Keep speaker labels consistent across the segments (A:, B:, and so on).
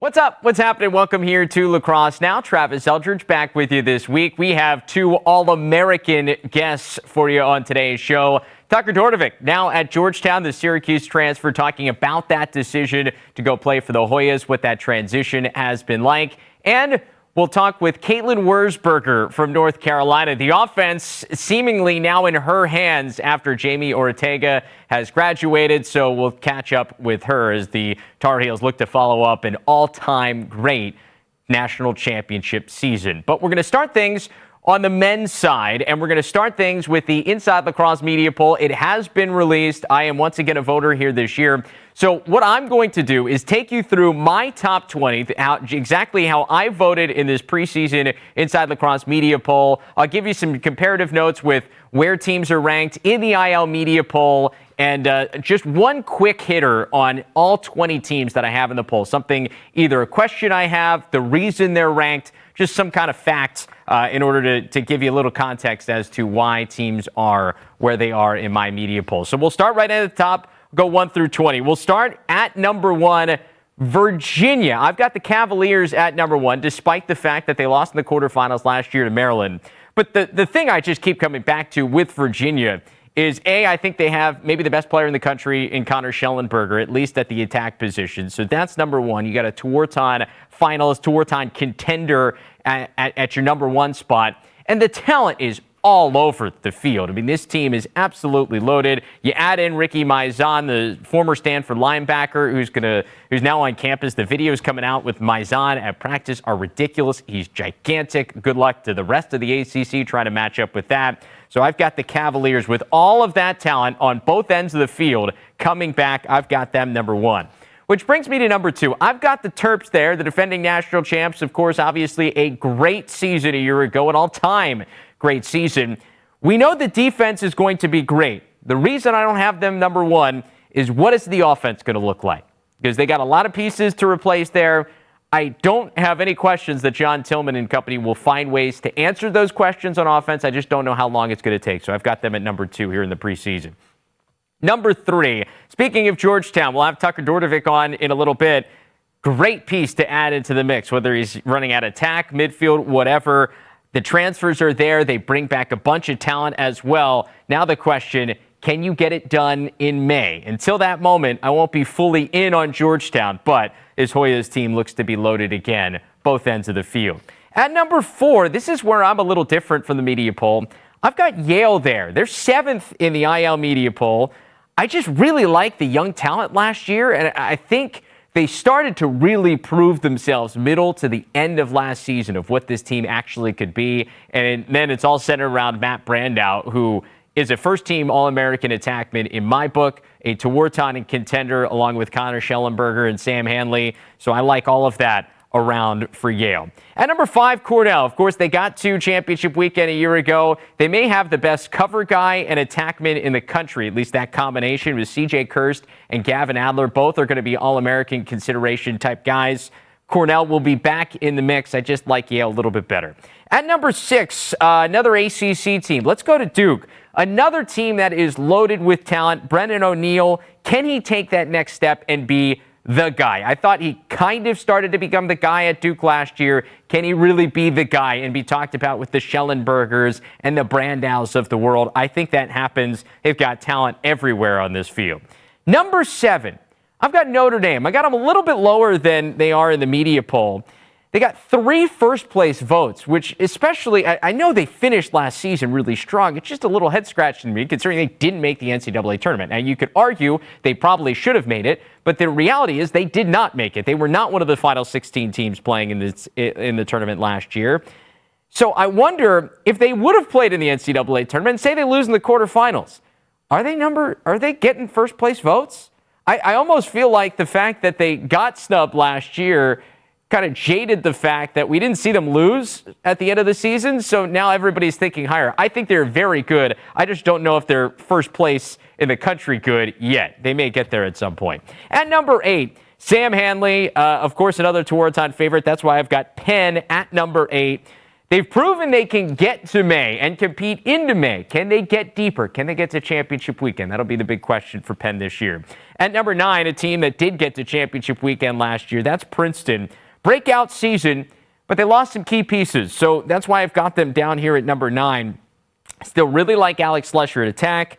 A: What's up? What's happening? Welcome here to Lacrosse Now. Travis Eldridge back with you this week. We have two All-American guests for you on today's show. Tucker Dordevic, now at Georgetown, the Syracuse transfer, talking about that decision to go play for the Hoyas, what that transition has been like. And we'll talk with Caitlin Wurzberger from North Carolina. The offense seemingly now in her hands after Jamie Ortega has graduated, so we'll catch up with her as the Tar Heels look to follow up an all-time great national championship season. But we're going to start things on the men's side, and we're going to start things with the Inside Lacrosse Media Poll. It has been released. I am once again a voter here this year. So what I'm going to do is take you through my top 20, exactly how I voted in this preseason Inside Lacrosse Media Poll. I'll give you some comparative notes with where teams are ranked in the IL Media Poll, and just one quick hitter on all 20 teams that I have in the poll. Something, either a question I have, the reason they're ranked, just some kind of facts in order to give you a little context as to why teams are where they are in my media poll. So we'll start right at the top, go 1 through 20. We'll start at number 1, Virginia. I've got the Cavaliers at number 1, despite the fact that they lost in the quarterfinals last year to Maryland. But the thing I just keep coming back to with Virginia is, I think they have maybe the best player in the country in Connor Schellenberger, at least at the attack position. So that's number 1. You got a Tewaaraton finalist, Tewaaraton contender at your number 1 spot. And the talent is all over the field. I mean, this team is absolutely loaded. You add in Ricky Maizan, the former Stanford linebacker, who's now on campus. The videos coming out with Maizan at practice are ridiculous. He's gigantic. Good luck to the rest of the ACC trying to match up with that. So I've got the Cavaliers with all of that talent on both ends of the field coming back. I've got them number 1. Which brings me to number 2. I've got the Terps there, the defending national champs. Of course, obviously a great season a year ago, an all-time great season. We know the defense is going to be great. The reason I don't have them number 1 is, what is the offense going to look like? Because they got a lot of pieces to replace there. I don't have any questions that John Tillman and company will find ways to answer those questions on offense. I just don't know how long it's going to take. So I've got them at number 2 here in the preseason. Number 3, speaking of Georgetown, we'll have Tucker Dordevic on in a little bit. Great piece to add into the mix, whether he's running at attack, midfield, whatever. The transfers are there. They bring back a bunch of talent as well. Now the question, can you get it done in May? Until that moment, I won't be fully in on Georgetown, but this Hoyas team looks to be loaded again, both ends of the field. At number 4, this is where I'm a little different from the media poll. I've got Yale there. They're 7th in the IL media poll. I just really like the young talent last year, and I think they started to really prove themselves middle to the end of last season of what this team actually could be. And then it's all centered around Matt Brandow, who is a first-team All-American attackman in my book, a Tewaaraton contender along with Connor Schellenberger and Sam Hanley. So I like all of that around for Yale. At number 5, Cornell. Of course, they got to championship weekend a year ago. They may have the best cover guy and attackman in the country, at least that combination with C.J. Kirst and Gavin Adler. Both are going to be All-American consideration type guys. Cornell will be back in the mix. I just like Yale a little bit better. At number 6, another ACC team. Let's go to Duke. Another team that is loaded with talent. Brendan O'Neill. Can he take that next step and be the guy? I thought he kind of started to become the guy at Duke last year. Can he really be the guy and be talked about with the Schellenbergers and the Brandows of the world? I think that happens. They've got talent everywhere on this field. Number 7, I've got Notre Dame. I got them a little bit lower than they are in the media poll. They got 3 first-place votes, which especially, I know they finished last season really strong. It's just a little head-scratching to me, considering they didn't make the NCAA tournament. Now, you could argue they probably should have made it, but the reality is they did not make it. They were not one of the final 16 teams playing in the tournament last year. So I wonder if they would have played in the NCAA tournament, and say they lose in the quarterfinals. Are they getting first-place votes? I almost feel like the fact that they got snubbed last year kind of jaded the fact that we didn't see them lose at the end of the season, so now everybody's thinking higher. I think they're very good. I just don't know if they're first place in the country good yet. They may get there at some point. At number 8, Sam Hanley, of course, another Tewaaraton favorite. That's why I've got Penn at number 8. They've proven they can get to May and compete into May. Can they get deeper? Can they get to championship weekend? That'll be the big question for Penn this year. At number 9, a team that did get to championship weekend last year, that's Princeton. Breakout season, but they lost some key pieces. So that's why I've got them down here at number 9. Still really like Alex Lesher at attack.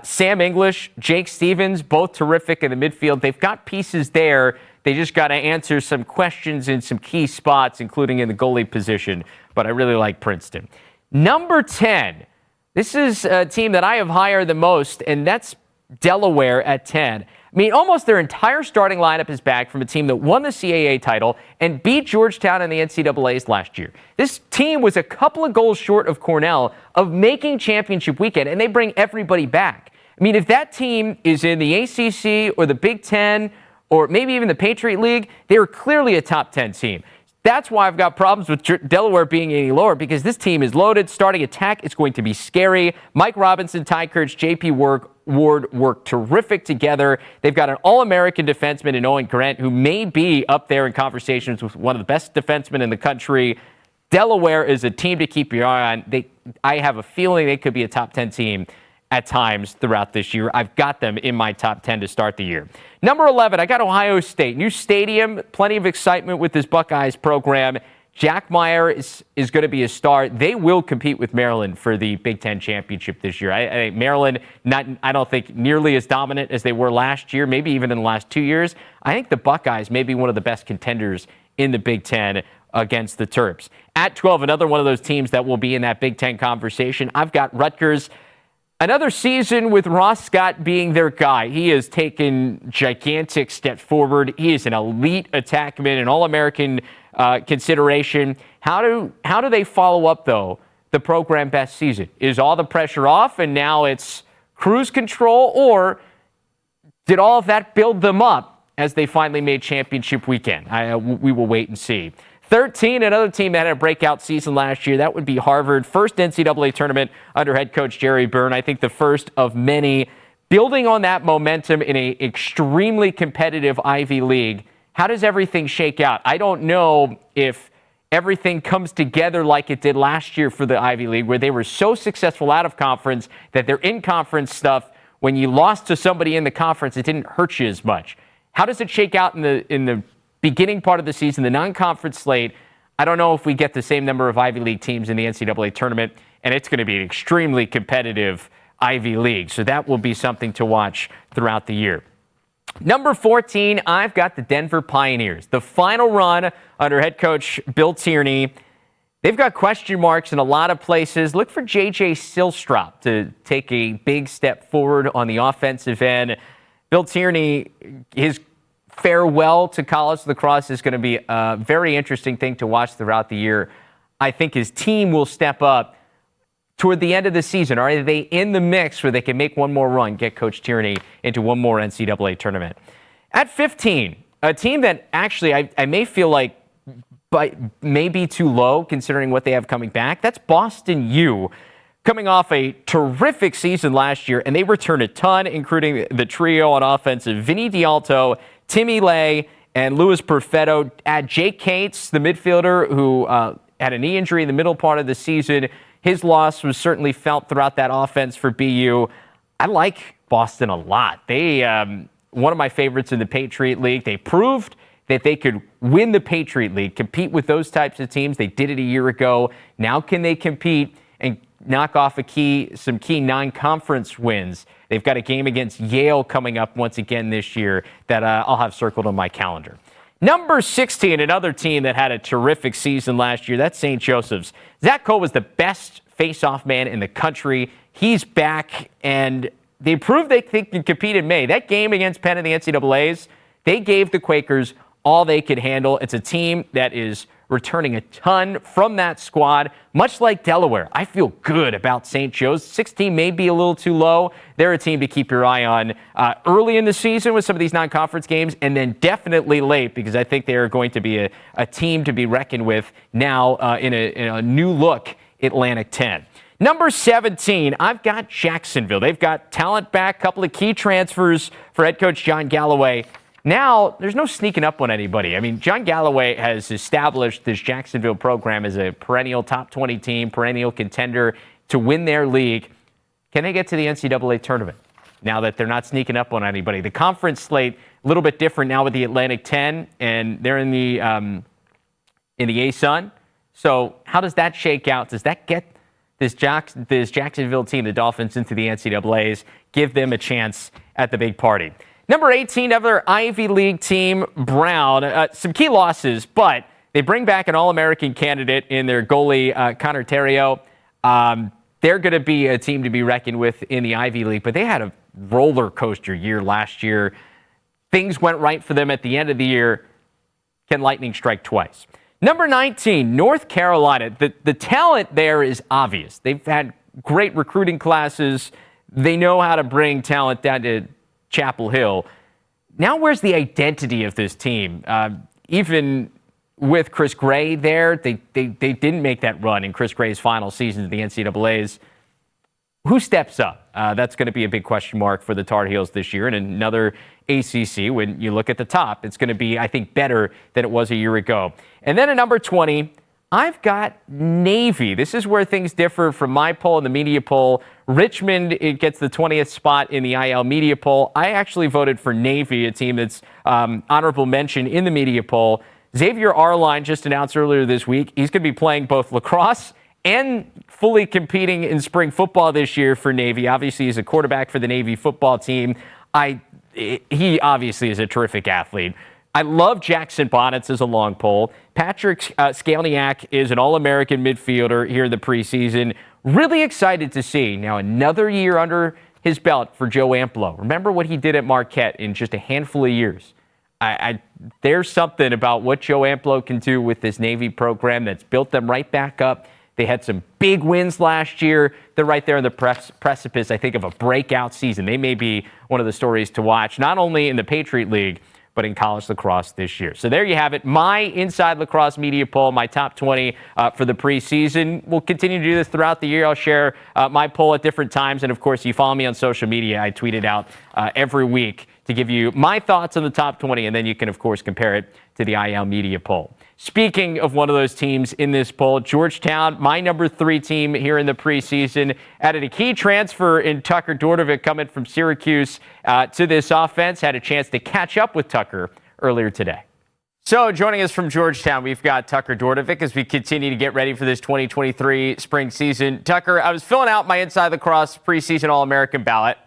A: Sam English, Jake Stevens, both terrific in the midfield. They've got pieces there. They just got to answer some questions in some key spots, including in the goalie position. But I really like Princeton. Number 10, this is a team that I have higher the most, and that's Delaware at 10. I mean, almost their entire starting lineup is back from a team that won the CAA title and beat Georgetown in the NCAAs last year. This team was a couple of goals short of Cornell of making championship weekend, and they bring everybody back. I mean, if that team is in the ACC or the Big Ten or maybe even the Patriot League, they are clearly a top 10 team. That's why I've got problems with Delaware being any lower, because this team is loaded. Starting attack is going to be scary. Mike Robinson, Ty Kurtz, JP Ward work terrific together. They've got an All-American defenseman in Owen Grant, who may be up there in conversations with one of the best defensemen in the country. Delaware is a team to keep your eye on. I have a feeling they could be a top 10 team at times throughout this year. I've got them in my top 10 to start the year. Number 11, I got Ohio State. New stadium, plenty of excitement with this Buckeyes program. Jack Meyer is going to be a star. They will compete with Maryland for the Big Ten championship this year. I think Maryland, I don't think nearly as dominant as they were last year, maybe even in the last 2 years. I think the Buckeyes may be one of the best contenders in the Big Ten against the Terps. At 12, another one of those teams that will be in that Big Ten conversation. I've got Rutgers. Another season with Ross Scott being their guy. He has taken gigantic steps forward. He is an elite attackman, an All-American consideration. How do they follow up, though, the program best season? Is all the pressure off and now it's cruise control, or did all of that build them up as they finally made championship weekend? We will wait and see. 13, another team that had a breakout season last year. That would be Harvard. First NCAA tournament under head coach Jerry Byrne. I think the first of many. Building on that momentum in an extremely competitive Ivy League, how does everything shake out? I don't know if everything comes together like it did last year for the Ivy League, where they were so successful out of conference that their in-conference stuff, when you lost to somebody in the conference, it didn't hurt you as much. How does it shake out in the beginning part of the season, the non-conference slate? I don't know if we get the same number of Ivy League teams in the NCAA tournament, and it's going to be an extremely competitive Ivy League. So that will be something to watch throughout the year. Number 14, I've got the Denver Pioneers. The final run under head coach Bill Tierney. They've got question marks in a lot of places. Look for J.J. Silstrop to take a big step forward on the offensive end. Bill Tierney, his farewell to college lacrosse is going to be a very interesting thing to watch throughout the year. I think his team will step up toward the end of the season. Are they in the mix where they can make one more run, get Coach Tierney into one more NCAA tournament? At 15, a team that actually I may feel like may be too low considering what they have coming back. That's Boston U, coming off a terrific season last year, and they return a ton, including the trio on offensive: Vinny D'Alto, Timmy Lay, and Louis Perfetto. Add Jake Cates, the midfielder who had a knee injury in the middle part of the season. His loss was certainly felt throughout that offense for BU. I like Boston a lot. They, one of my favorites in the Patriot League. They proved that they could win the Patriot League, compete with those types of teams. They did it a year ago. Now can they compete and knock off some key non-conference wins? They've got a game against Yale coming up once again this year that I'll have circled on my calendar. Number 16, another team that had a terrific season last year, that's St. Joseph's. Zach Cole was the best face-off man in the country. He's back, and they proved they can compete in May. That game against Penn in the NCAAs, they gave the Quakers all they could handle. It's a team that is returning a ton from that squad, much like Delaware. I feel good about St. Joe's. 16 may be a little too low. They're a team to keep your eye on early in the season with some of these non-conference games, and then definitely late, because I think they are going to be a team to be reckoned with now in a new look Atlantic 10. Number 17, I've got Jacksonville. They've got talent back, couple of key transfers for head coach John Galloway. Now, there's no sneaking up on anybody. I mean, John Galloway has established this Jacksonville program as a perennial top 20 team, perennial contender to win their league. Can they get to the NCAA tournament now that they're not sneaking up on anybody? The conference slate, a little bit different now with the Atlantic 10, and they're in the ASUN. So how does that shake out? Does that get this Jacksonville team, the Dolphins, into the NCAAs, give them a chance at the big party? Number 18, another Ivy League team, Brown. Some key losses, but they bring back an All-American candidate in their goalie, Connor Terrio. They're going to be a team to be reckoned with in the Ivy League, but they had a roller coaster year last year. Things went right for them at the end of the year. Can lightning strike twice? Number 19, North Carolina. The talent there is obvious. They've had great recruiting classes. They know how to bring talent down to Chapel Hill. Now, where's the identity of this team? Even with Chris Gray there, they didn't make that run in Chris Gray's final season of the NCAAs. Who steps up? That's going to be a big question mark for the Tar Heels this year. And another ACC, when you look at the top, it's going to be, I think, better than it was a year ago. And then at number 20, I've got Navy. This is where things differ from my poll and the media poll. Richmond, it gets the 20th spot in the IL media poll. I actually voted for Navy, a team that's honorable mention in the media poll. Xavier Arline just announced earlier this week he's going to be playing both lacrosse and fully competing in spring football this year for Navy. Obviously, he's a quarterback for the Navy football team. He obviously is a terrific athlete. I love Jackson Bonnets as a long pole. Patrick Skalniak is an All-American midfielder here in the preseason. Really excited to see now another year under his belt for Joe Amplo. Remember what he did at Marquette in just a handful of years. There's something about what Joe Amplo can do with this Navy program that's built them right back up. They had some big wins last year. They're right there on the precipice, I think, of a breakout season. They may be one of the stories to watch, not only in the Patriot League, but in college lacrosse this year. So there you have it. My Inside Lacrosse media poll, my top 20 for the preseason. We'll continue to do this throughout the year. I'll share my poll at different times. And, of course, you follow me on social media. I tweet it out every week to give you my thoughts on the top 20. And then you can, of course, compare it to the IL media poll. Speaking of one of those teams in this poll, Georgetown, my number 3 team here in the preseason, added a key transfer in Tucker Dordevic coming from Syracuse to this offense. Had a chance to catch up with Tucker earlier today. So joining us from Georgetown, we've got Tucker Dordevic as we continue to get ready for this 2023 spring season. Tucker, I was filling out my Inside Lacrosse preseason All-American ballot,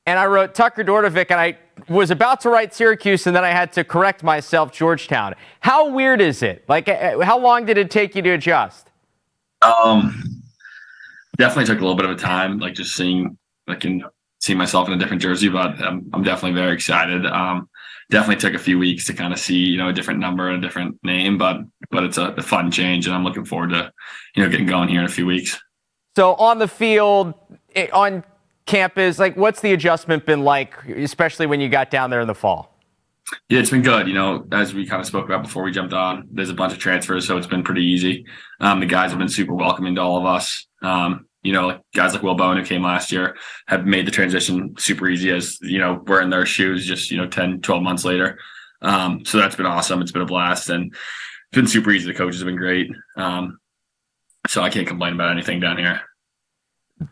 A: and I wrote Tucker Dordevic, and I was about to write Syracuse, and then I had to correct myself, Georgetown. How weird is it? Like, how long did it take you to adjust?
B: Definitely took a little bit of a time, like just seeing myself in a different jersey, but I'm definitely very excited. Definitely took a few weeks to kind of see, a different number and a different name, but it's a fun change, and I'm looking forward to, getting going here in a few weeks. So
A: on the field, on campus, like, what's the adjustment been like, especially when you got down there in the fall?
B: Yeah, it's been good. As we kind of spoke about before we jumped on, there's a bunch of transfers, so it's been pretty easy. The guys have been super welcoming to all of us. Guys like Will Bowen, who came last year, have made the transition super easy as, we're in their shoes just, 10, 12 months later. So that's been awesome. It's been a blast, and it's been super easy. The coaches have been great. So I can't complain about anything down here.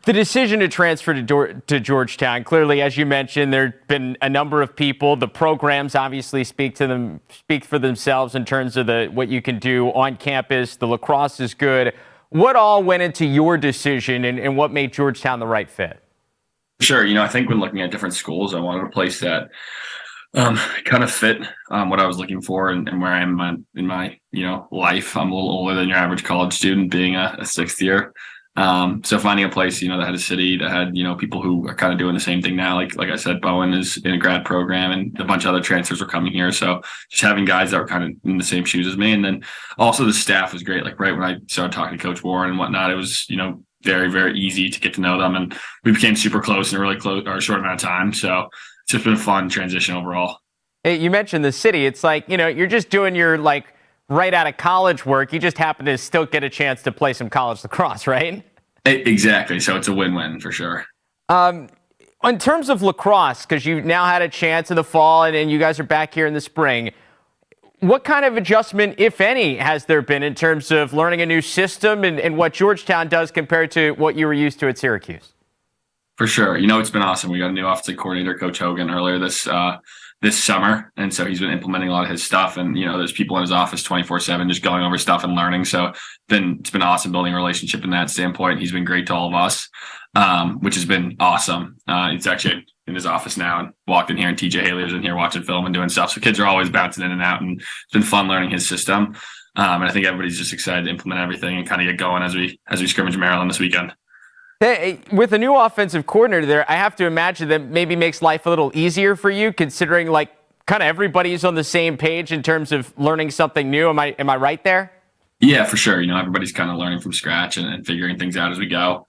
A: The decision to transfer to Georgetown, clearly, as you mentioned, there have been a number of people. The programs obviously speak for themselves in terms of what you can do on campus. The lacrosse is good. What all went into your decision, and what made Georgetown the right fit?
B: Sure. I think when looking at different schools, I wanted a place that kind of fit what I was looking for and where I am in my life. I'm a little older than your average college student, being a sixth year. So finding a place, that had a city that had, people who are kind of doing the same thing now. Like I said, Bowen is in a grad program, and a bunch of other transfers are coming here. So just having guys that were kind of in the same shoes as me. And then also the staff was great. Like right when I started talking to Coach Warren and whatnot, it was, very, very easy to get to know them. And we became super close in a really short amount of time. So it's just been a fun transition overall.
A: Hey, you mentioned the city. It's like, you're just doing your right out of college work. You just happen to still get a chance to play some college lacrosse, right?
B: Exactly. So it's a win-win for sure.
A: In terms of lacrosse, because you now had a chance in the fall and you guys are back here in the spring, what kind of adjustment, if any, has there been in terms of learning a new system and what Georgetown does compared to what you were used to at Syracuse?
B: For sure. It's been awesome. We got a new offensive coordinator, Coach Hogan, earlier this summer. And so he's been implementing a lot of his stuff. And, there's people in his office 24/7 just going over stuff and learning. So it's been awesome building a relationship in that standpoint. He's been great to all of us, which has been awesome. It's actually in his office now and walked in here, and TJ Haley was in here watching film and doing stuff. So kids are always bouncing in and out, and it's been fun learning his system. And I think everybody's just excited to implement everything and kind of get going as we scrimmage Maryland this weekend.
A: With a new offensive coordinator there, I have to imagine that maybe makes life a little easier for you, considering kind of everybody's on the same page in terms of learning something new. Am I right there?
B: Yeah, for sure. Everybody's kind of learning from scratch and figuring things out as we go,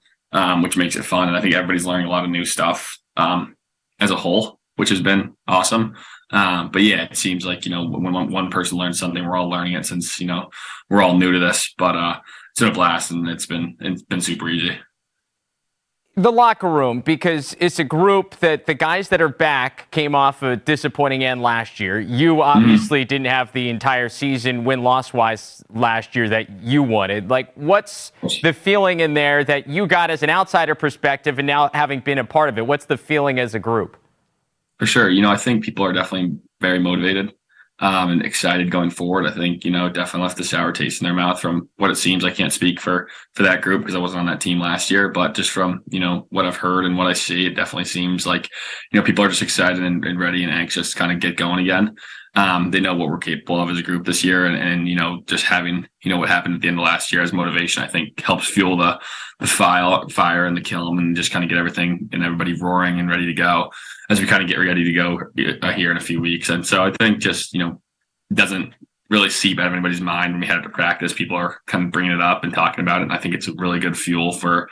B: which makes it fun. And I think everybody's learning a lot of new stuff as a whole, which has been awesome. But yeah, it seems like, when one person learns something, we're all learning it since, we're all new to this. But it's been a blast, and it's been super easy.
A: The locker room, because it's a group that the guys that are back came off a disappointing end last year. You obviously didn't have the entire season win-loss wise last year that you wanted. What's the feeling in there that you got as an outsider perspective, and now having been a part of it, what's the feeling as a group?
B: For sure. I think people are definitely very motivated and excited going forward. I think, definitely left a sour taste in their mouth from what it seems. I can't speak for that group because I wasn't on that team last year, but just from, what I've heard and what I see, it definitely seems like, people are just excited and ready and anxious to kind of get going again. They know what we're capable of as a group this year, and just having, what happened at the end of last year as motivation, I think helps fuel the fire and the kiln, and just kind of get everything and everybody roaring and ready to go as we kind of get ready to go here in a few weeks. And so I think just, doesn't really seep out of anybody's mind when we head to practice. People are kind of bringing it up and talking about it. And I think it's a really good fuel for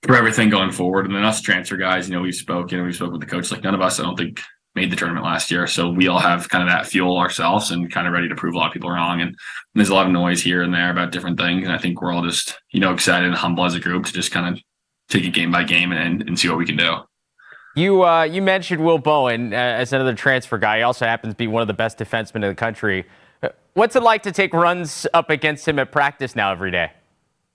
B: everything going forward. And then us transfer guys, we spoke with the coach. None of us, I don't think, made the tournament last year. So we all have kind of that fuel ourselves and kind of ready to prove a lot of people wrong. And there's a lot of noise here and there about different things. And I think we're all just, excited and humble as a group to just kind of take it game by game and see what we can do.
A: You mentioned Will Bowen as another transfer guy. He also happens to be one of the best defensemen in the country. What's it like to take runs up against him at practice now every day?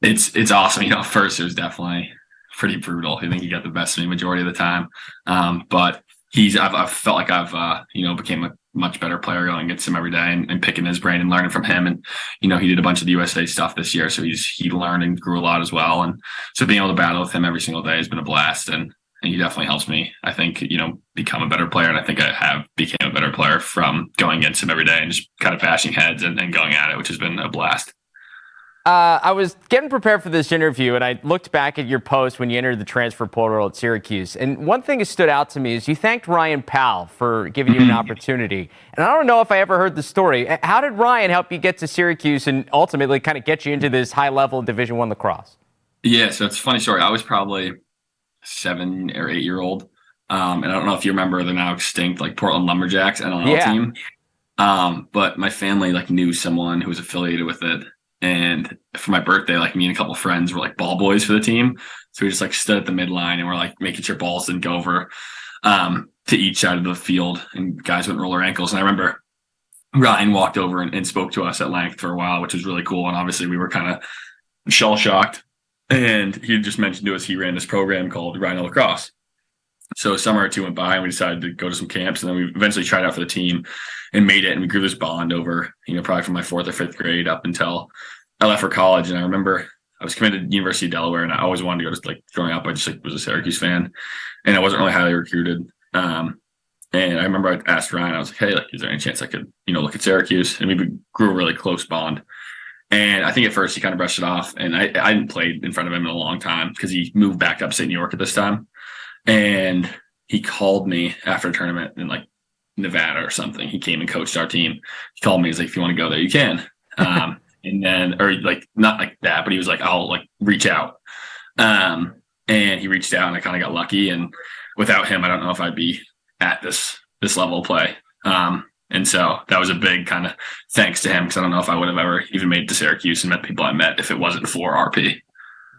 B: It's awesome. First it was definitely pretty brutal. I think he got the best of me majority of the time. But I've felt like I've became a much better player going against him every day and picking his brain and learning from him. And he did a bunch of the USA stuff this year, so he learned and grew a lot as well. And so being able to battle with him every single day has been a blast. And he definitely helps me, I think, become a better player. And I think I have became a better player from going against him every day and just kind of bashing heads and going at it, which has been a blast.
A: I was getting prepared for this interview, and I looked back at your post when you entered the transfer portal at Syracuse. And one thing that stood out to me is you thanked Ryan Powell for giving you an opportunity. And I don't know if I ever heard the story. How did Ryan help you get to Syracuse and ultimately kind of get you into this high-level Division I lacrosse? Yeah,
B: so it's a funny story. I was probably 7 or 8 year old. And I don't know if you remember the now extinct Portland Lumberjacks NLL team. But my family knew someone who was affiliated with it. And for my birthday, me and a couple of friends were ball boys for the team. So we just stood at the midline and we're making sure balls didn't go over to each side of the field, and guys wouldn't roll their ankles. And I remember Ryan walked over and spoke to us at length for a while, which was really cool. And obviously we were kind of shell shocked. And he just mentioned to us he ran this program called Rhino Lacrosse. So a summer or two went by and we decided to go to some camps, and then we eventually tried out for the team and made it. And we grew this bond over, probably from my 4th or 5th grade up until I left for college. And I remember I was committed to the University of Delaware, and I always wanted to go to growing up. I just was a Syracuse fan, and I wasn't really highly recruited. And I remember I asked Ryan, I was like, hey, is there any chance I could, look at Syracuse? And we grew a really close bond. And I think at first he kind of brushed it off, and I hadn't played in front of him in a long time because he moved back to upstate New York at this time. And he called me after a tournament in Nevada or something. He came and coached our team. He called me. He's like, if you want to go there, you can. And then, or not like that, but he was like, I'll reach out. And he reached out, and I kind of got lucky. And without him, I don't know if I'd be at this level of play. And so that was a big kind of thanks to him, because I don't know if I would have ever even made it to Syracuse and met people I met if it wasn't for RP.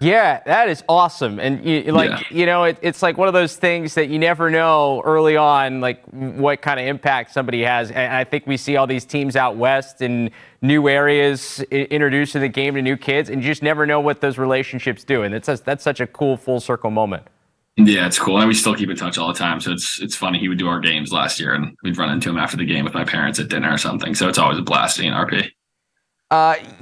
A: Yeah, that is awesome. And it's like one of those things that you never know early on, like what kind of impact somebody has. And I think we see all these teams out west in new areas introducing the game to new kids, and you just never know what those relationships do. And that's such a cool full circle moment.
B: Yeah, it's cool. And we still keep in touch all the time. So it's funny. He would do our games last year, and we'd run into him after the game with my parents at dinner or something. So it's always a blast seeing RP.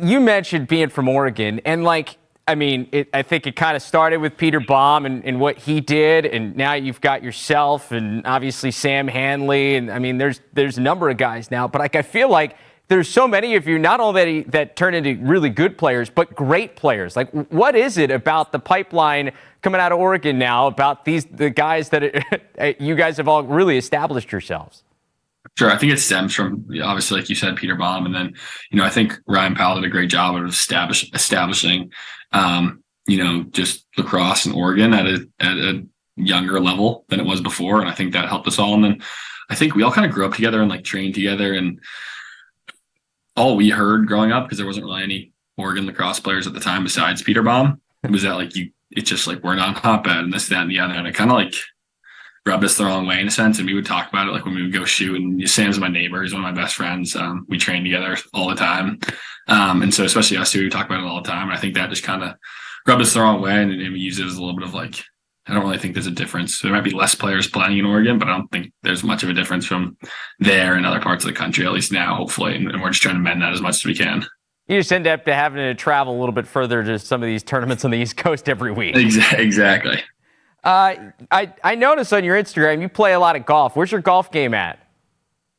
A: You mentioned being from Oregon, and I think it kind of started with Peter Baum and what he did, and now you've got yourself and obviously Sam Hanley, and there's a number of guys now, but I feel like there's so many of you not only that turn into really good players, but great players. Like, what is it about the pipeline coming out of Oregon now about the guys that you guys have all really established yourselves?
B: Sure. I think it stems from, obviously, like you said, Peter Baum. And then, I think Ryan Powell did a great job of establishing, just lacrosse in Oregon at a younger level than it was before. And I think that helped us all. And then I think we all kind of grew up together and trained together. And all we heard growing up, because there wasn't really any Oregon lacrosse players at the time besides Peter Baum, was that it's just we're not hotbed and this, that, and the other. And it kind of rubbed us the wrong way in a sense. And we would talk about it when we would go shoot. And Sam's my neighbor. He's one of my best friends. We train together all the time. And so especially us two, we talk about it all the time. And I think that just kind of rubbed us the wrong way. And we use it as a little bit of I don't really think there's a difference. There might be less players playing in Oregon, but I don't think there's much of a difference from there and other parts of the country, at least now, hopefully. And we're just trying to mend that as much as we can.
A: You just end up having to travel a little bit further to some of these tournaments on the East Coast every week.
B: Exactly.
A: I noticed on your Instagram you play a lot of golf. Where's your golf game at?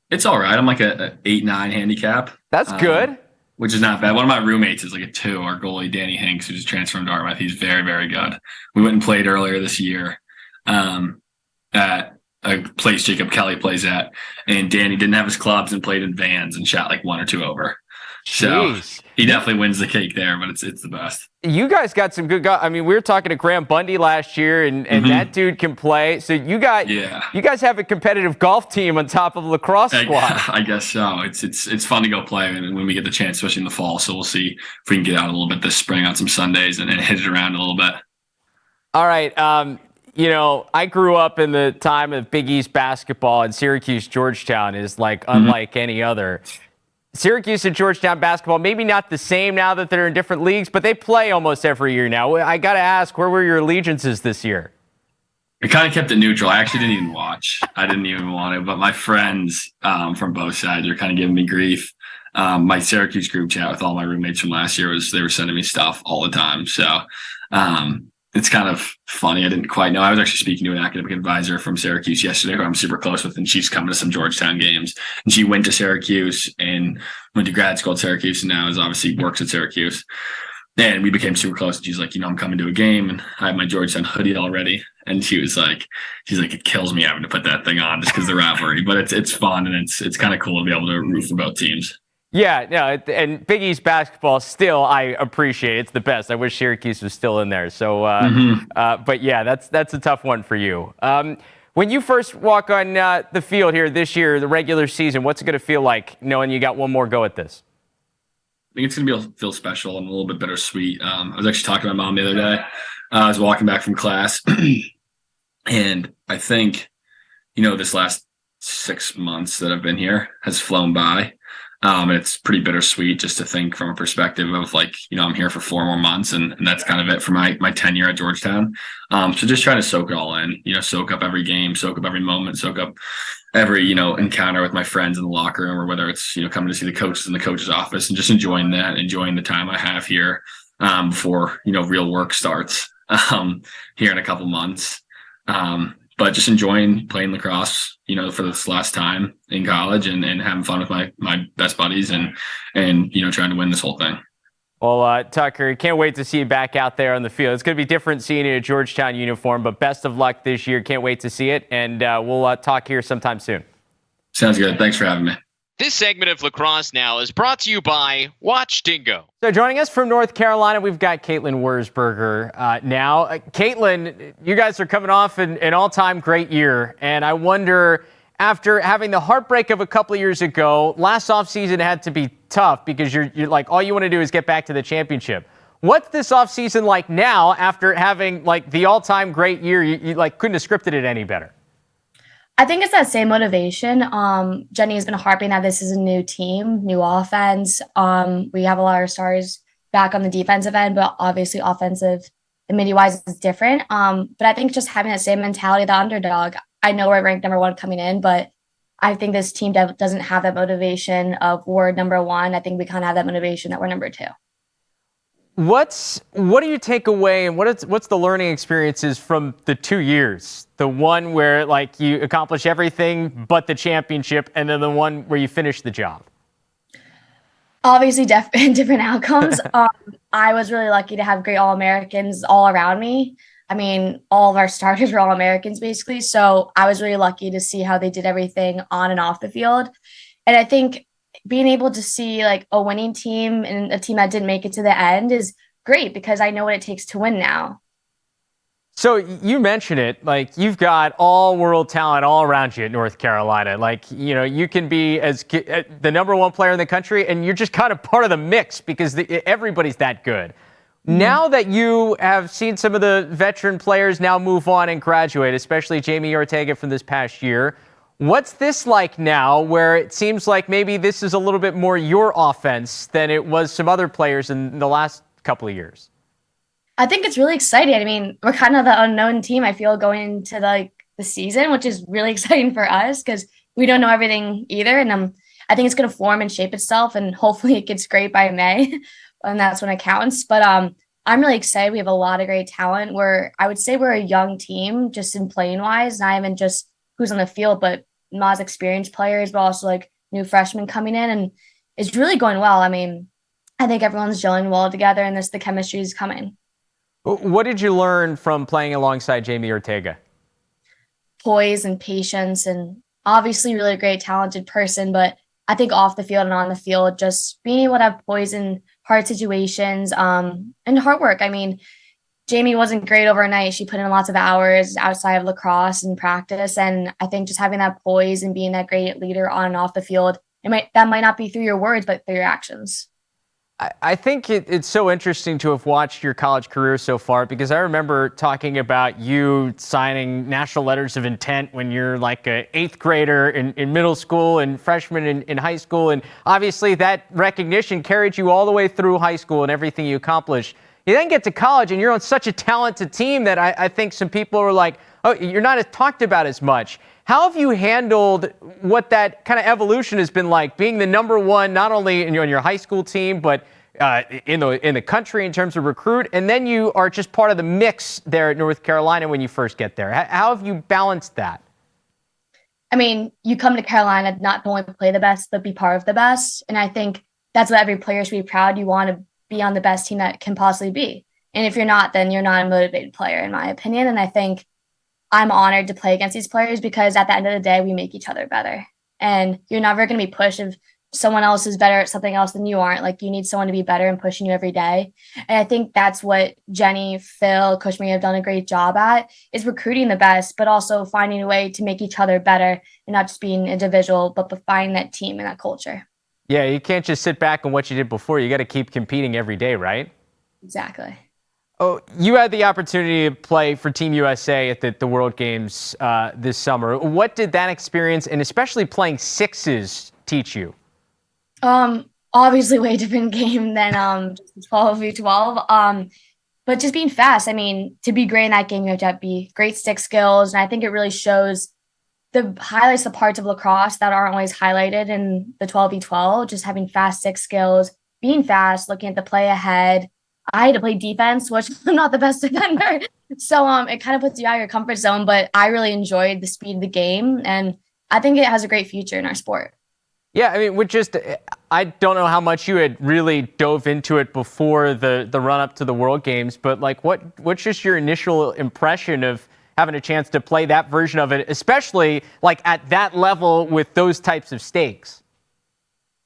B: It's all right. I'm a 8-9 handicap.
A: That's good.
B: Which is not bad. One of my roommates is a 2. Our goalie, Danny Hanks, who's transferred from Dartmouth. He's very, very good. We went and played earlier this year at a place Jacob Kelly plays at, and Danny didn't have his clubs and played in Vans and shot 1 or 2 over.
A: Jeez.
B: So he definitely wins the cake there, but it's the best.
A: You guys got some good guys. We were talking to Graham Bundy last year, and that dude can play. So you guys have a competitive golf team on top of a lacrosse squad.
B: I guess so. It's fun to go play when we get the chance, especially in the fall. So we'll see if we can get out a little bit this spring on some Sundays and hit it around a little bit. All
A: right. I grew up in the time of Big East basketball, and Syracuse Georgetown is unlike any other. Syracuse and Georgetown basketball, maybe not the same now that they're in different leagues, but they play almost every year now. I got to ask, where were your allegiances this year?
B: I kind of kept it neutral. I actually didn't even watch. I didn't even want to, but my friends from both sides were kind of giving me grief. My Syracuse group chat with all my roommates from last year they were sending me stuff all the time. So it's kind of funny. I didn't quite know. I was actually speaking to an academic advisor from Syracuse yesterday who I'm super close with, and she's coming to some Georgetown games. And she went to Syracuse and went to grad school at Syracuse, and now obviously works at Syracuse. And we became super close. And she's like, I'm coming to a game, and I have my Georgetown hoodie already. And she's like, it kills me having to put that thing on just because of the rivalry. But it's fun, and it's kind of cool to be able to root for both teams.
A: Yeah, no, and Big East basketball still I appreciate. It's the best. I wish Syracuse was still in there. So, but yeah, that's a tough one for you. When you first walk on the field here this year, the regular season, what's it going to feel like knowing you got one more go at this?
B: I think it's going to feel special and a little bit bittersweet. I was actually talking to my mom the other day. I was walking back from class, and I think, this last 6 months that I've been here has flown by. And it's pretty bittersweet just to think from a perspective of I'm here for 4 more months, and that's kind of it for my tenure at Georgetown. So just trying to soak it all in, soak up every game, soak up every moment, soak up every, encounter with my friends in the locker room, or whether it's, coming to see the coaches in the coach's office, and just enjoying the time I have here before, real work starts here in a couple months. But just enjoying playing lacrosse, for this last time in college, and having fun with my best buddies and trying to win this whole thing.
A: Well, Tucker, can't wait to see you back out there on the field. It's going to be different seeing you in a Georgetown uniform, but best of luck this year. Can't wait to see it, and we'll talk here sometime soon.
B: Sounds good. Thanks for having me.
C: This segment of Lacrosse Now is brought to you by Watch Dingo.
A: So joining us from North Carolina, we've got Caitlin Wurzberger now. Caitlin, you guys are coming off an all-time great year, and I wonder, after having the heartbreak of a couple of years ago, last offseason had to be tough because you're all you want to do is get back to the championship. What's this offseason like now after having like the all-time great year? You like couldn't have scripted it any better.
D: I think it's that same motivation. Jenny has been harping that this is a new team, new offense. We have a lot of stars back on the defensive end, but obviously offensive and midi-wise is different. But I think just having that same mentality of the underdog. I know we're ranked number 1 coming in, but I think this team doesn't have that motivation of we're number 1. I think we kind of have that motivation that we're number 2.
A: What do you take away, and what's the learning experiences from the 2 years? The one where like you accomplish everything but the championship, and then the one where you finish the job.
D: Obviously, different outcomes. I was really lucky to have great All-Americans all around me. I mean, all of our starters were All-Americans basically. So I was really lucky to see how they did everything on and off the field. And I think being able to see like a winning team and a team that didn't make it to the end is great because I know what it takes to win now.
A: So you mentioned it, like you've got all world talent all around you at North Carolina. Like, you know, you can be the number 1 player in the country and you're just kind of part of the mix because everybody's that good. Mm-hmm. Now that you have seen some of the veteran players now move on and graduate, especially Jamie Ortega from this past year, what's this like now where it seems like maybe this is a little bit more your offense than it was some other players in the last couple of years?
D: I think it's really exciting. I mean, we're kind of the unknown team, I feel, going into the season, which is really exciting for us because we don't know everything either. And I think it's going to form and shape itself, and hopefully it gets great by May, and that's when it counts. But I'm really excited. We have a lot of great talent. I would say we're a young team just in playing wise, not even just who's on the field, but not as experienced players, but also like new freshmen coming in, and it's really going well. I mean, I think everyone's gelling well together, and the chemistry is coming.
A: What did you learn from playing alongside Jamie Ortega?
D: Poise and patience, and obviously really great, talented person. But I think off the field and on the field, just being able to have poise in hard situations and hard work. I mean, Jamie wasn't great overnight. She put in lots of hours outside of lacrosse and practice. And I think just having that poise and being that great leader on and off the field, that might not be through your words, but through your actions.
A: I think it's so interesting to have watched your college career so far because I remember talking about you signing national letters of intent when you're like an 8th grader in middle school and freshman in high school. And obviously that recognition carried you all the way through high school and everything you accomplished. You then get to college and you're on such a talented team that I think some people are like, oh, you're not as talked about as much. How have you handled what that kind of evolution has been like, being the number 1, not only on your high school team, but in the country in terms of recruit, and then you are just part of the mix there at North Carolina when you first get there? How have you balanced that?
D: I mean, you come to Carolina not only play the best, but be part of the best. And I think that's what every player should be proud. You want to be on the best team that can possibly be. And if you're not, then you're not a motivated player, in my opinion. And I think I'm honored to play against these players because at the end of the day, we make each other better. And you're never going to be pushed if someone else is better at something else than you aren't. Like, you need someone to be better and pushing you every day. And I think that's what Jenny, Phil, Coach Marie have done a great job at, is recruiting the best, but also finding a way to make each other better and not just being individual, but finding that team and that culture.
A: Yeah, you can't just sit back on what you did before. You got to keep competing every day, right?
D: Exactly.
A: Oh, you had the opportunity to play for Team USA at the World Games this summer. What did that experience, and especially playing sixes, teach you?
D: Obviously way different game than just 12v12. But just being fast. I mean, to be great in that game, you have to be great stick skills. And I think it really shows highlights the parts of lacrosse that aren't always highlighted in the 12v12, just having fast stick skills, being fast, looking at the play ahead. I had to play defense, which I'm not the best defender. So it kind of puts you out of your comfort zone, but I really enjoyed the speed of the game. And I think it has a great future in our sport.
A: Yeah, I mean, I don't know how much you had really dove into it before the run up to the World Games, but like, what's just your initial impression of having a chance to play that version of it, especially like at that level with those types of stakes?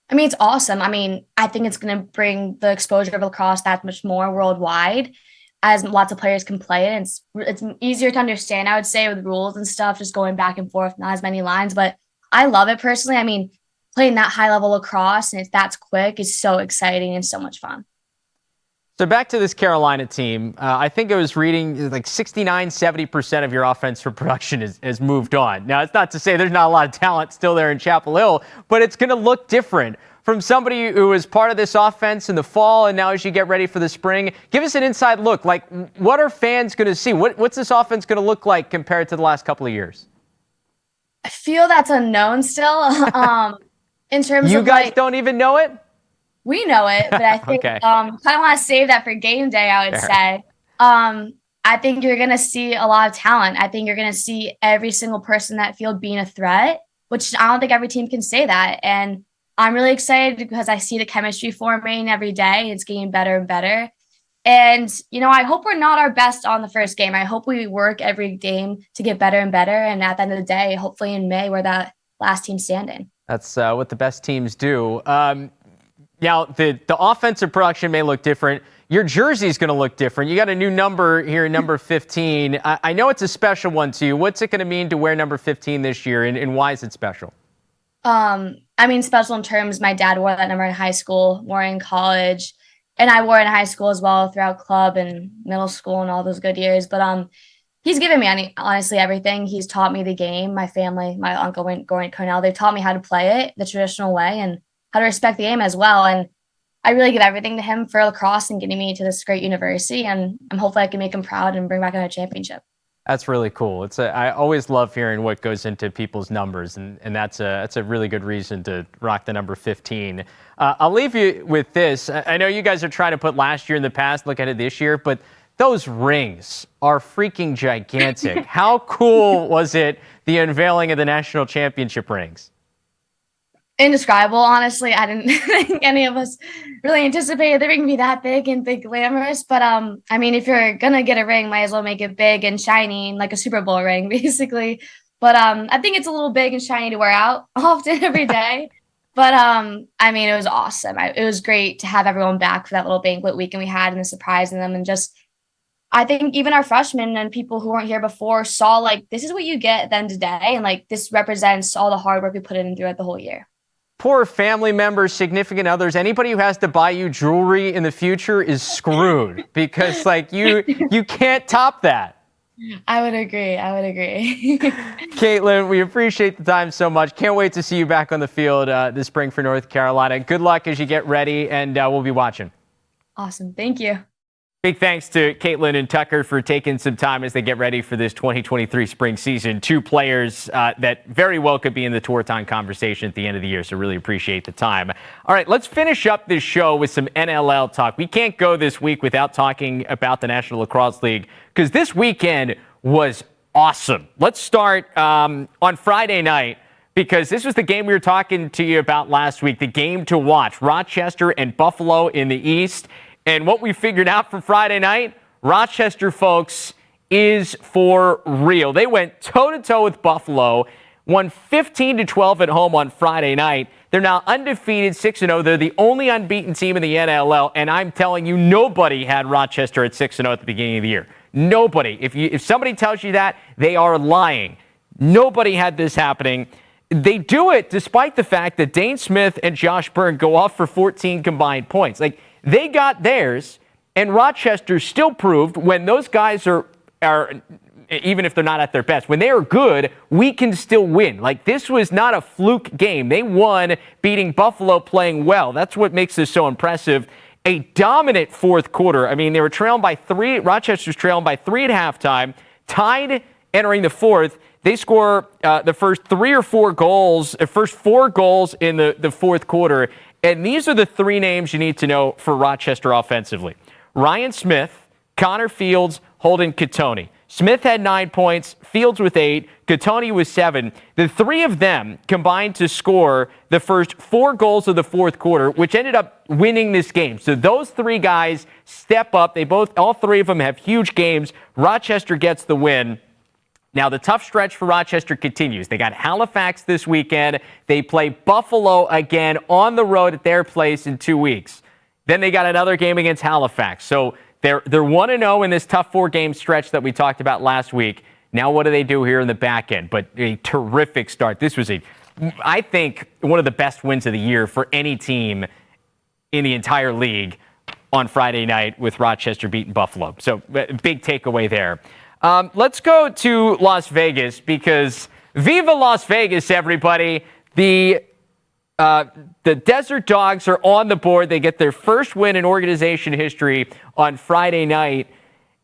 D: I mean, it's awesome. I mean, I think it's going to bring the exposure of lacrosse that much more worldwide, as lots of players can play it. It's easier to understand, I would say, with rules and stuff, just going back and forth, not as many lines. But I love it personally. I mean, playing that high level lacrosse and that's quick is so exciting and so much fun.
A: So back to this Carolina team, I think I was reading like 69-70% of your offensive production has moved on. Now, it's not to say there's not a lot of talent still there in Chapel Hill, but it's going to look different from somebody who was part of this offense in the fall and now as you get ready for the spring. Give us an inside look. Like, what are fans going to see? What's this offense going to look like compared to the last couple of years?
D: I feel that's unknown still. In terms
A: you
D: of
A: guys don't even know it?
D: We know it, but I think
A: Okay.
D: kind of want to save that for game day, I would
A: Fair.
D: say. I think you're going to see a lot of talent. I think you're going to see every single person in that field being a threat, which I don't think every team can say that. And I'm really excited because I see the chemistry forming every day. It's getting better and better. And, I hope we're not our best on the first game. I hope we work every game to get better and better. And at the end of the day, hopefully in May, we're that last team standing.
A: That's what the best teams do. Now, the offensive production may look different. Your jersey is going to look different. You got a new number here, number 15. I know it's a special one to you. What's it going to mean to wear number 15 this year, and why is it special?
D: Special in terms, my dad wore that number in high school, wore it in college, and I wore it in high school as well throughout club and middle school and all those good years. But he's given me, honestly, everything. He's taught me the game. My family, my uncle went going to Cornell. They've taught me how to play it the traditional way and how to respect the game as well. And I really give everything to him for lacrosse and getting me to this great university. And I'm hopefully I can make him proud and bring back another championship.
A: That's really cool. I always love hearing what goes into people's numbers, and that's a really good reason to rock the number 15. I'll leave you with this. I know you guys are trying to put last year in the past, look at it this year, but those rings are freaking gigantic. How cool was it, the unveiling of the national championship rings?
D: Indescribable, honestly. I didn't think any of us really anticipated the ring to be that big and big glamorous. But if you're gonna get a ring, might as well make it big and shiny, like a Super Bowl ring, basically. But I think it's a little big and shiny to wear out often every day. But it was awesome. It was great to have everyone back for that little banquet weekend we had and the surprise in them. And just, I think even our freshmen and people who weren't here before saw, like, this is what you get at the end of the day. And like, this represents all the hard work we put in throughout the whole year.
A: Poor family members, significant others, anybody who has to buy you jewelry in the future is screwed because you can't top that.
D: I would agree.
A: Caitlin, we appreciate the time so much. Can't wait to see you back on the field this spring for North Carolina. Good luck as you get ready, and we'll be watching.
D: Awesome. Thank you.
A: Big thanks to Caitlin and Tucker for taking some time as they get ready for this 2023 spring season. Two players that very well could be in the Tewaaraton conversation at the end of the year, so really appreciate the time. All right, let's finish up this show with some NLL talk. We can't go this week without talking about the National Lacrosse League because this weekend was awesome. Let's start on Friday night because this was the game we were talking to you about last week, the game to watch. Rochester and Buffalo in the East. And what we figured out for Friday night, Rochester, folks, is for real. They went toe-to-toe with Buffalo, won 15-12 at home on Friday night. They're now undefeated, 6-0. They're the only unbeaten team in the NLL, and I'm telling you, nobody had Rochester at 6-0 at the beginning of the year. Nobody. If somebody tells you that, they are lying. Nobody had this happening. They do it despite the fact that Dane Smith and Josh Byrne go off for 14 combined points. They got theirs, and Rochester still proved when those guys are even if they're not at their best, when they are good, we can still win. This was not a fluke game. They won beating Buffalo playing well. That's what makes this so impressive. A dominant fourth quarter. They were trailing by 3. Rochester's trailing by 3 at halftime, tied entering the fourth. They score the first 4 goals in the fourth quarter. And these are the 3 names you need to know for Rochester offensively. Ryan Smith, Connor Fields, Holden Catoni. Smith had 9 points, Fields with 8, Catoni with 7. The 3 of them combined to score the first 4 goals of the fourth quarter, which ended up winning this game. So those 3 guys step up. All 3 of them have huge games. Rochester gets the win. Now, the tough stretch for Rochester continues. They got Halifax this weekend. They play Buffalo again on the road at their place in 2 weeks. Then they got another game against Halifax. So they're 1-0 in this tough 4-game stretch that we talked about last week. Now what do they do here in the back end? But a terrific start. This was, I think, one of the best wins of the year for any team in the entire league on Friday night with Rochester beating Buffalo. So big takeaway there. Let's go to Las Vegas because Viva Las Vegas, everybody. The Desert Dogs are on the board. They get their first win in organization history on Friday night.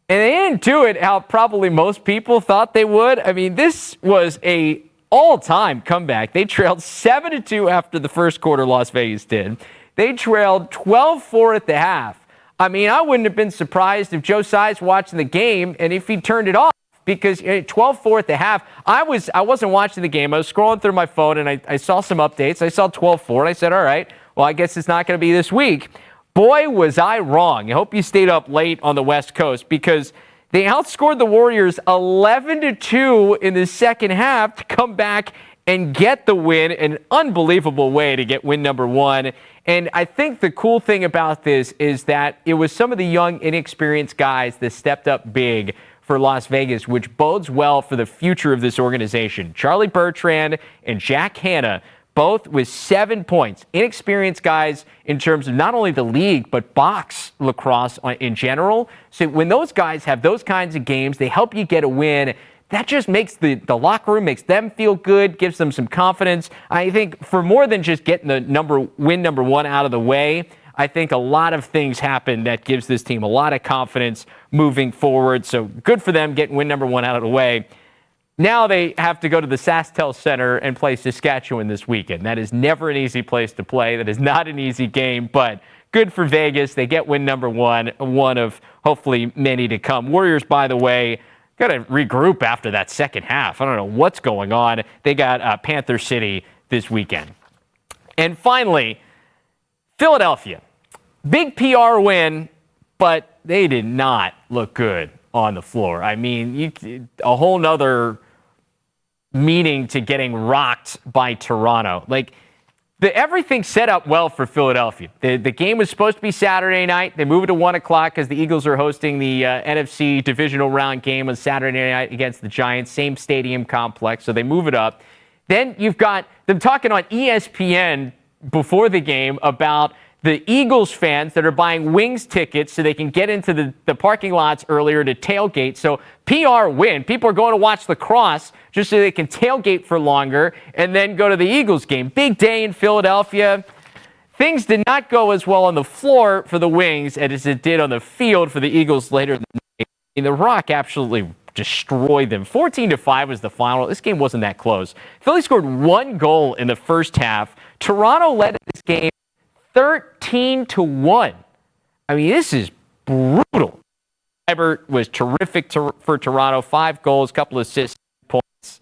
A: And they didn't do it how probably most people thought they would. I mean, this was a all-time comeback. They trailed 7-2 after the first quarter, Las Vegas did. They trailed 12-4 at the half. I mean, I wouldn't have been surprised if Joe Tsai's watching the game and if he turned it off because 12-4 at the half. I wasn't watching the game. I was scrolling through my phone and I saw some updates. I saw 12-4 and I said, all right, well, I guess it's not going to be this week. Boy, was I wrong. I hope you stayed up late on the West Coast because they outscored the Warriors 11-2 in the second half to come back and get the win. An unbelievable way to get win number one. And I think the cool thing about this is that it was some of the young, inexperienced guys that stepped up big for Las Vegas, which bodes well for the future of this organization. Charlie Bertrand and Jack Hanna, both with 7 points. Inexperienced guys in terms of not only the league, but box lacrosse in general. So when those guys have those kinds of games, they help you get a win. That just makes the locker room, makes them feel good, gives them some confidence. I think for more than just getting the win number one out of the way, I think a lot of things happen that gives this team a lot of confidence moving forward. So good for them getting win number one out of the way. Now they have to go to the SaskTel Center and play Saskatchewan this weekend. That is never an easy place to play. That is not an easy game, but good for Vegas. They get win number one of hopefully many to come. Warriors, by the way, got to regroup after that second half. I don't know what's going on. They got Panther City this weekend. And finally, Philadelphia. Big PR win, but they did not look good on the floor. I mean, a whole nother meaning to getting rocked by Toronto. Like, everything set up well for Philadelphia. The game was supposed to be Saturday night. They moved it to 1 o'clock because the Eagles are hosting the NFC divisional round game on Saturday night against the Giants. Same stadium complex, so they move it up. Then you've got them talking on ESPN before the game about the Eagles fans that are buying Wings tickets so they can get into the parking lots earlier to tailgate. So PR win. People are going to watch lacrosse just so they can tailgate for longer and then go to the Eagles game. Big day in Philadelphia. Things did not go as well on the floor for the Wings as it did on the field for the Eagles later in the night. And the Rock absolutely destroyed them. 14-5 was the final. This game wasn't that close. Philly scored 1 goal in the first half. Toronto led this game 13-1. I mean, this is brutal. Ibert was terrific for Toronto. 5 goals, couple of assists, points.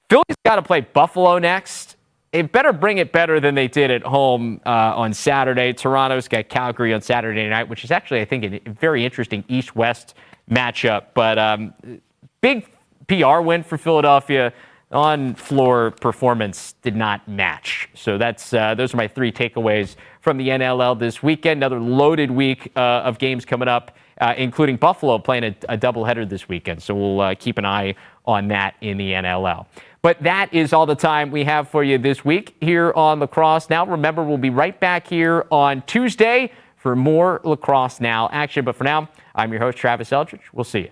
A: Philly's got to play Buffalo next. They better bring it better than they did at home on Saturday. Toronto's got Calgary on Saturday night, which is actually, I think, a very interesting East-West matchup. But big PR win for Philadelphia. On-floor performance did not match. So those are my 3 takeaways from the NLL this weekend. Another loaded week of games coming up, including Buffalo playing a doubleheader this weekend. So we'll keep an eye on that in the NLL. But that is all the time we have for you this week here on Lacrosse Now. Remember, we'll be right back here on Tuesday for more Lacrosse Now action. But for now, I'm your host, Travis Eldridge. We'll see you.